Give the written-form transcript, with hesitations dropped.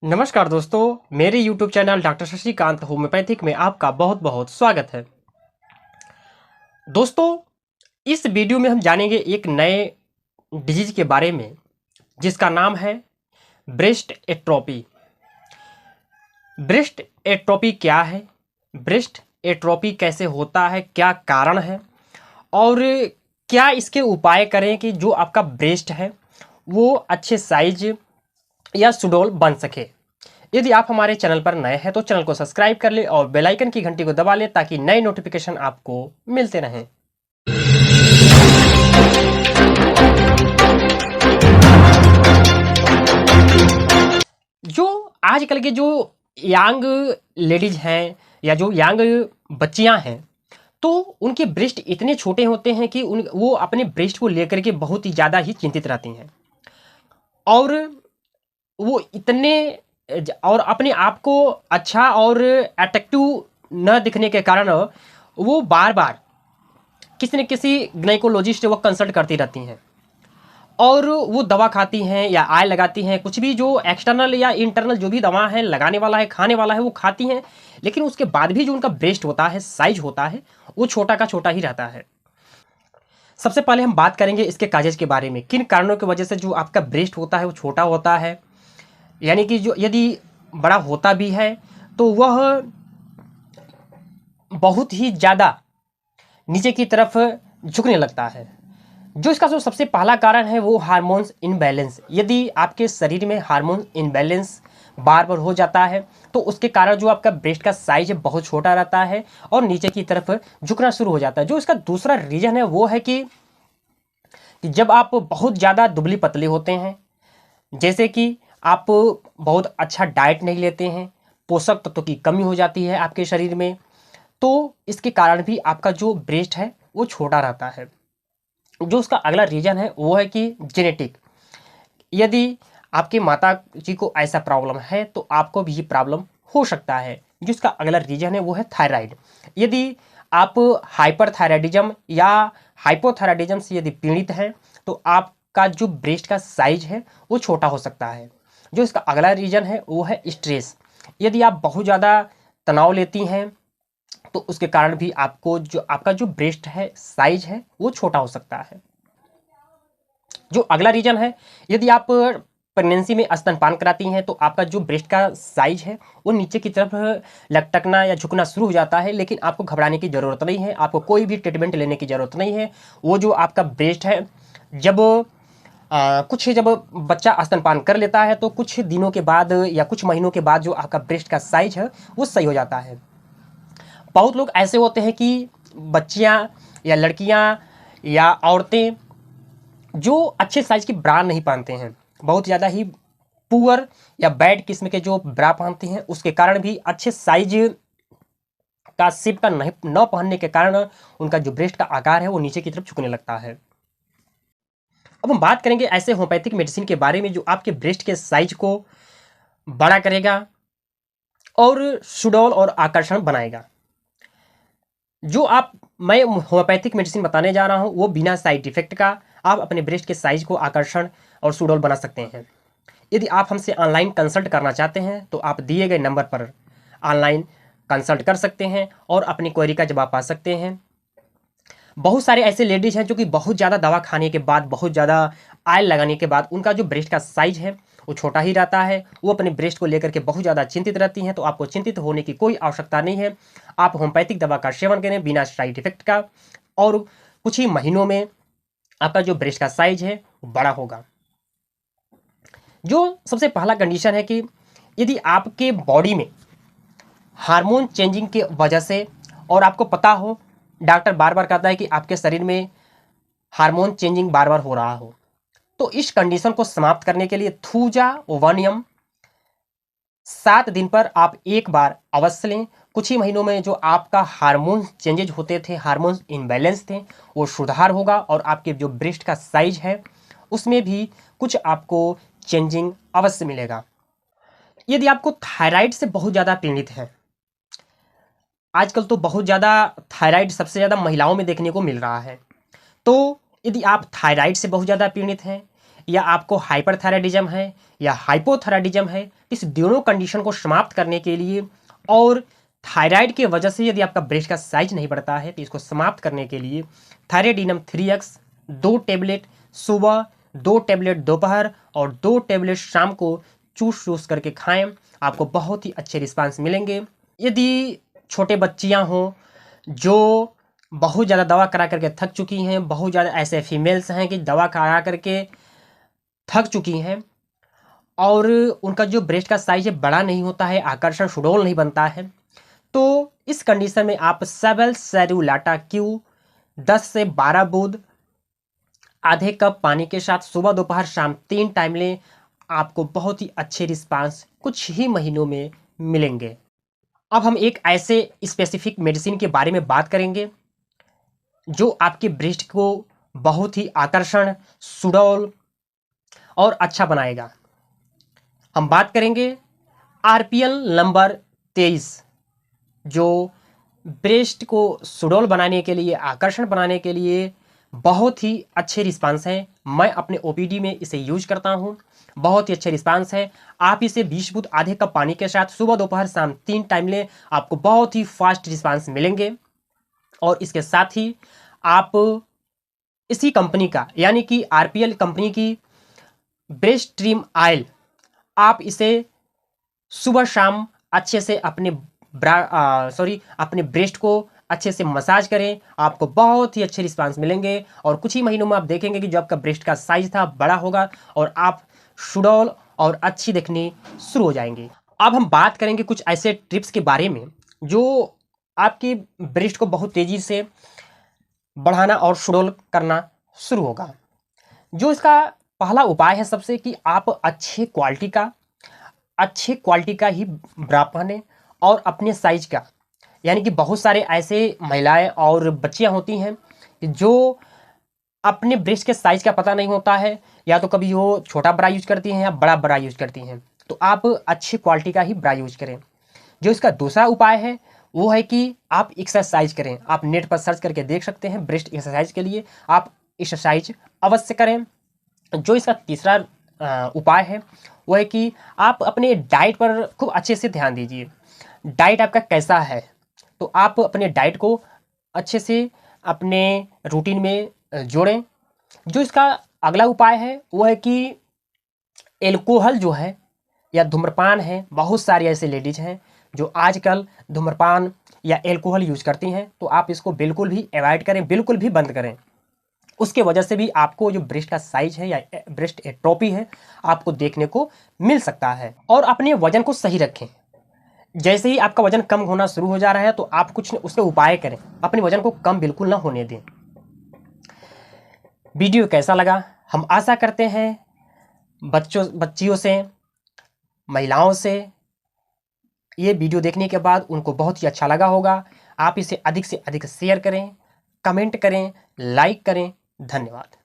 नमस्कार दोस्तों, मेरे YouTube channel doctor Shashikant homeopathic में आपका बहुत बहुत स्वागत है। दोस्तों, इस वीडियो में हम जानेंगे एक नए डिजीज के बारे में जिसका नाम है ब्रेस्ट एट्रोपी। ब्रेस्ट एट्रोपी क्या है, ब्रेस्ट एट्रोपी कैसे होता है, क्या कारण है और क्या इसके उपाय करें कि जो आपका ब्रेस्ट है वो अच्छे साइज या सुडौल बन सके। यदि आप हमारे चैनल पर नए हैं तो चैनल को सब्सक्राइब कर ले और बेल आइकन की घंटी को दबा ले ताकि नए नोटिफिकेशन आपको मिलते रहें। जो आजकल के जो यंग लेडीज हैं या जो यंग बच्चियां हैं तो उनके ब्रेस्ट इतने छोटे होते हैं कि वो अपने ब्रेस्ट को लेकर के बहुत ही ज़्यादा ही चिंतित रहती हैं और वो इतने और अपने आप को अच्छा और अट्रैक्टिव न दिखने के कारण वो बार बार किसी न किसी गायकोलॉजिस्ट वो कंसल्ट करती रहती हैं और वो दवा खाती हैं या आय लगाती हैं, कुछ भी जो एक्सटर्नल या इंटरनल जो भी दवा है लगाने वाला है खाने वाला है वो खाती हैं, लेकिन उसके बाद भी जो उनका ब्रेस्ट होता है, साइज होता है, वो छोटा का छोटा ही रहता है। सबसे पहले हम बात करेंगे इसके काजेज के बारे में, किन कारणों की वजह से जो आपका ब्रेस्ट होता है वो छोटा होता है, यानी कि जो यदि बड़ा होता भी है तो वह बहुत ही ज़्यादा नीचे की तरफ झुकने लगता है। जो इसका जो सबसे पहला कारण है वो हार्मोन्स इनबैलेंस। यदि आपके शरीर में हार्मोन इनबैलेंस बार बार हो जाता है तो उसके कारण जो आपका ब्रेस्ट का साइज है बहुत छोटा रहता है और नीचे की तरफ झुकना शुरू हो जाता है। जो इसका दूसरा रीज़न है वो है कि जब आप बहुत ज़्यादा दुबली पतले होते हैं, जैसे कि आप बहुत अच्छा डाइट नहीं लेते हैं, पोषक तत्वों की कमी हो जाती है आपके शरीर में, तो इसके कारण भी आपका जो ब्रेस्ट है वो छोटा रहता है। जो उसका अगला रीज़न है वो है कि जेनेटिक। यदि आपके माता जी को ऐसा प्रॉब्लम है तो आपको भी ये प्रॉब्लम हो सकता है। जिसका अगला रीज़न है वो है थायराइड। यदि आप हाइपरथायराइडिज्म या हाइपोथायराइडिज्म से यदि पीड़ित हैं तो आपका जो ब्रेस्ट का साइज है वो छोटा हो सकता है। जो इसका अगला रीज़न है वो है स्ट्रेस। यदि आप बहुत ज़्यादा तनाव लेती हैं तो उसके कारण भी आपको जो आपका जो ब्रेस्ट है, साइज है, वो छोटा हो सकता है। जो अगला रीजन है, यदि आप प्रेगनेंसी में स्तनपान कराती हैं तो आपका जो ब्रेस्ट का साइज है वो नीचे की तरफ लटकना या झुकना शुरू हो जाता है, लेकिन आपको घबराने की ज़रूरत नहीं है, आपको कोई भी ट्रीटमेंट लेने की ज़रूरत नहीं है। वो जो आपका ब्रेस्ट है जब जब बच्चा स्तनपान कर लेता है तो कुछ दिनों के बाद या कुछ महीनों के बाद जो आपका ब्रेस्ट का साइज है वो सही हो जाता है। बहुत लोग ऐसे होते हैं कि बच्चियां या लड़कियां या औरतें जो अच्छे साइज की ब्रा नहीं पहनते हैं, बहुत ज़्यादा ही पुअर या बैड किस्म के जो ब्रा पहनते हैं, उसके कारण भी अच्छे साइज का शेप का नहीं न पहनने के कारण उनका जो ब्रेस्ट का आकार है वो नीचे की तरफ झुकने लगता है। अब हम बात करेंगे ऐसे होम्योपैथिक मेडिसिन के बारे में जो आपके ब्रेस्ट के साइज को बड़ा करेगा और सुडौल और आकर्षण बनाएगा। जो मैं होम्योपैथिक मेडिसिन बताने जा रहा हूँ वो बिना साइड इफेक्ट का आप अपने ब्रेस्ट के साइज को आकर्षण और सुडौल बना सकते हैं। यदि आप हमसे ऑनलाइन कंसल्ट करना चाहते हैं तो आप दिए गए नंबर पर ऑनलाइन कंसल्ट कर सकते हैं और अपनी क्वेरी का जवाब पा सकते हैं। बहुत सारे ऐसे लेडीज़ हैं जो कि बहुत ज़्यादा दवा खाने के बाद, बहुत ज़्यादा ऑयल लगाने के बाद उनका जो ब्रेस्ट का साइज है वो छोटा ही रहता है। वो अपने ब्रेस्ट को लेकर के बहुत ज़्यादा चिंतित रहती हैं, तो आपको चिंतित होने की कोई आवश्यकता नहीं है। आप होम्योपैथिक दवा का सेवन करें बिना साइड इफेक्ट का और कुछ ही महीनों में आपका जो ब्रेस्ट का साइज है वो बड़ा होगा। जो सबसे पहला कंडीशन है कि यदि आपके बॉडी में हार्मोन चेंजिंग की वजह से, और आपको पता हो डॉक्टर बार बार कहता है कि आपके शरीर में हार्मोन चेंजिंग बार बार हो रहा हो, तो इस कंडीशन को समाप्त करने के लिए थूजा वनियम 7 दिन पर आप एक बार अवश्य लें। कुछ ही महीनों में जो आपका हार्मोन चेंजेज होते थे, हार्मोन इनबैलेंस थे, वो सुधार होगा और आपके जो ब्रेस्ट का साइज है उसमें भी कुछ आपको चेंजिंग अवश्य मिलेगा। यदि आपको थायराइड से बहुत ज़्यादा पीड़ित है, आजकल तो बहुत ज़्यादा थायराइड सबसे ज़्यादा महिलाओं में देखने को मिल रहा है, तो यदि आप थायराइड से बहुत ज़्यादा पीड़ित हैं या आपको हाइपरथायराइडिज्म है या हाइपोथायराइडिज्म है, इस दोनों कंडीशन को समाप्त करने के लिए और थायराइड की वजह से यदि आपका ब्रेस्ट का साइज नहीं बढ़ता है तो इसको समाप्त करने के लिए थायराइडिनम 3x 2 टैबलेट सुबह, 2 टैबलेट दोपहर और 2 टैबलेट शाम को चूस करके खाएं। आपको बहुत ही अच्छे रिस्पांस मिलेंगे। यदि छोटे बच्चियां हों जो बहुत ज़्यादा दवा करा करके थक चुकी हैं, बहुत ज़्यादा ऐसे फीमेल्स हैं कि दवा करा करके थक चुकी हैं और उनका जो ब्रेस्ट का साइज है बड़ा नहीं होता है, आकर्षण सुडौल नहीं बनता है, तो इस कंडीशन में आप सेबल सेरुलाटा क्यू 10 से 12 बूंद आधे कप पानी के साथ सुबह दोपहर शाम 3 टाइम लें। आपको बहुत ही अच्छे रिस्पांस कुछ ही महीनों में मिलेंगे। अब हम एक ऐसे स्पेसिफिक मेडिसिन के बारे में बात करेंगे जो आपके ब्रेस्ट को बहुत ही आकर्षण, सुडौल और अच्छा बनाएगा। हम बात करेंगे आरपीएल नंबर 23, जो ब्रेस्ट को सुडौल बनाने के लिए, आकर्षण बनाने के लिए बहुत ही अच्छे रिस्पांस हैं। मैं अपने ओपीडी में इसे यूज करता हूं, बहुत ही अच्छे रिस्पांस है। आप इसे 20 बूंद आधे कप पानी के साथ सुबह दोपहर शाम 3 टाइम लें, आपको बहुत ही फास्ट रिस्पांस मिलेंगे। और इसके साथ ही आप इसी कंपनी का यानी कि आरपीएल कंपनी की ब्रेस्ट ट्रिम ऑयल, आप इसे सुबह शाम अच्छे से अपने ब्रेस्ट को अच्छे से मसाज करें, आपको बहुत ही अच्छे रिस्पांस मिलेंगे। और कुछ ही महीनों में आप देखेंगे कि जो आपका ब्रेस्ट का साइज था बड़ा होगा और आप सुडौल और अच्छी दिखनी शुरू हो जाएंगी। अब हम बात करेंगे कुछ ऐसे टिप्स के बारे में जो आपकी ब्रेस्ट को बहुत तेजी से बढ़ाना और सुडौल करना शुरू होगा। जो इसका पहला उपाय है सबसे, कि आप अच्छे क्वालिटी का ही ब्रा पहने और अपने साइज का, यानी कि बहुत सारे ऐसे महिलाएं और बच्चियां होती हैं जो अपने ब्रेस्ट के साइज का पता नहीं होता है, या तो कभी वो छोटा ब्रा यूज करती हैं या बड़ा ब्रा यूज करती हैं, तो आप अच्छी क्वालिटी का ही ब्रा यूज करें। जो इसका दूसरा उपाय है वो है कि आप एक्सरसाइज करें। आप नेट पर सर्च करके देख सकते हैं ब्रेस्ट एक्सरसाइज के लिए, आप एक्सरसाइज अवश्य करें। जो इसका तीसरा उपाय है वो है कि आप अपने डाइट पर खूब अच्छे से ध्यान दीजिए। डाइट आपका कैसा है, तो आप अपने डाइट को अच्छे से अपने रूटीन में जोड़ें। जो इसका अगला उपाय है वो है कि एल्कोहल जो है या धूम्रपान है, बहुत सारी ऐसे लेडीज हैं जो आजकल धूम्रपान या एल्कोहल यूज करती हैं, तो आप इसको बिल्कुल भी अवॉइड करें, बिल्कुल भी बंद करें। उसके वजह से भी आपको जो ब्रेस्ट का साइज है या ब्रेस्ट एट्रोफी है आपको देखने को मिल सकता है। और अपने वजन को सही रखें। जैसे ही आपका वजन कम होना शुरू हो जा रहा है तो आप कुछ उसके उपाय करें, अपने वजन को कम बिल्कुल ना होने दें। वीडियो कैसा लगा, हम आशा करते हैं बच्चियों से, महिलाओं से ये वीडियो देखने के बाद उनको बहुत ही अच्छा लगा होगा। आप इसे अधिक से अधिक शेयर करें, कमेंट करें, लाइक करें। धन्यवाद।